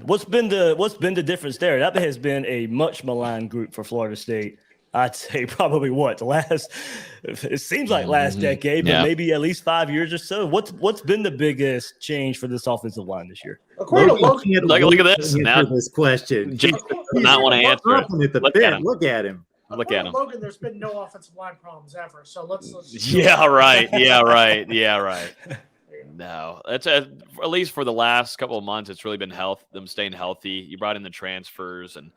What's been the difference there? That has been a much maligned group for Florida State. I'd say probably it seems like last decade, but maybe at least 5 years or so. What's been the biggest change for this offensive line this year? According to Logan, look at this. Now this question. Jason does not want to answer it. Look at him. Look at him. Logan, there's been no offensive line problems ever. So let's Yeah, right. No, that's at least for the last couple of months. It's really been them staying healthy. You brought in the transfers, and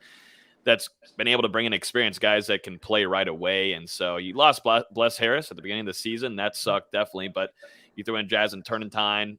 that's been able to bring in experienced guys that can play right away. And so you lost Bless Harris at the beginning of the season. That sucked definitely, but you threw in Jazz and Turnentine,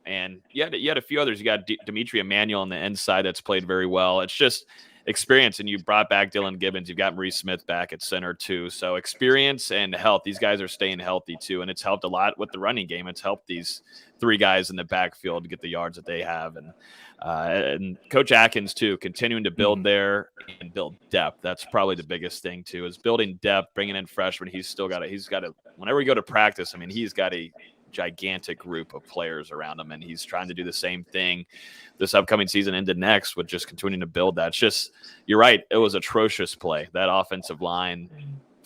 and you had a few others. You got Dimitri Emmanuel on the inside that's played very well. It's just experience, and you brought back Dylan Gibbons. You've got Maurice Smith back at center too. So experience and health. These guys are staying healthy too, and it's helped a lot with the running game. It's helped these three guys in the backfield to get the yards that they have, and Coach Atkins too, continuing to build there and build depth. That's probably the biggest thing too, is building depth, bringing in freshmen. He's got a. Whenever we go to practice, I mean, he's got a gigantic group of players around him, and he's trying to do the same thing this upcoming season into next with just continuing to build that. It's just, you're right, it was atrocious play, that offensive line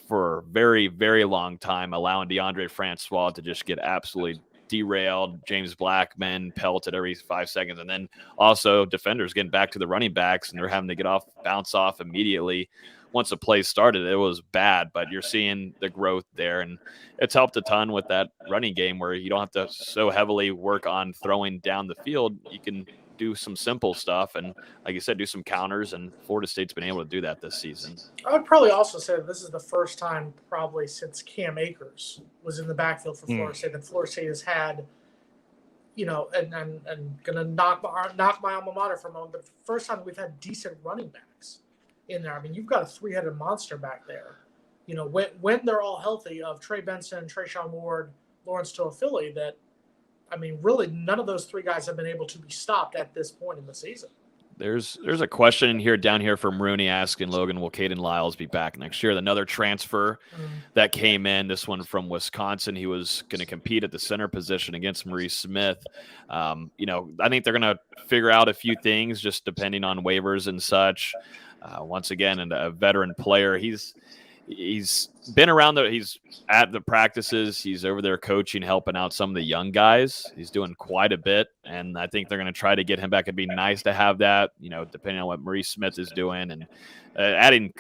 for a very, very long time, allowing DeAndre Francois to just get absolutely derailed. James Blackman pelted every 5 seconds, and then also defenders getting back to the running backs, and they're having to bounce off immediately. Once the play started, it was bad, but you're seeing the growth there, and it's helped a ton with that running game where you don't have to so heavily work on throwing down the field. You can do some simple stuff, and like you said, do some counters, and Florida State's been able to do that this season. I would probably also say that this is the first time probably since Cam Akers was in the backfield for Florida State that Florida State has had, and going to knock my alma mater for a moment, but the first time we've had decent running backs in there. I mean, you've got a three-headed monster back there. When they're all healthy, of Trey Benson, Trayshawn Ward, Lawrence Toafili, that, I mean, really none of those three guys have been able to be stopped at this point in the season. There's a question down here from Rooney asking Logan, will Caden Lyles be back next year? Another transfer that came in, this one from Wisconsin. He was going to compete at the center position against Maurice Smith. I think they're going to figure out a few things just depending on waivers and such. Once again, and a veteran player. He's been around he's at the practices. He's over there coaching, helping out some of the young guys. He's doing quite a bit, and I think they're going to try to get him back. It'd be nice to have that, depending on what Maurice Smith is doing, and adding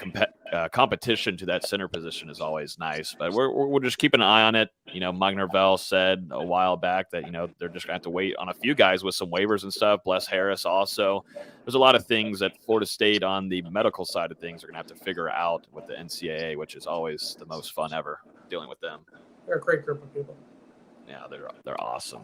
competition to that center position is always nice. But we'll just keep an eye on it. Mike Norvell said a while back that, they're just going to have to wait on a few guys with some waivers and stuff. Bless Harris also. There's a lot of things that Florida State on the medical side of things are going to have to figure out with the NCAA, which is always the most fun ever dealing with them. They're a great group of people. Yeah, they're awesome.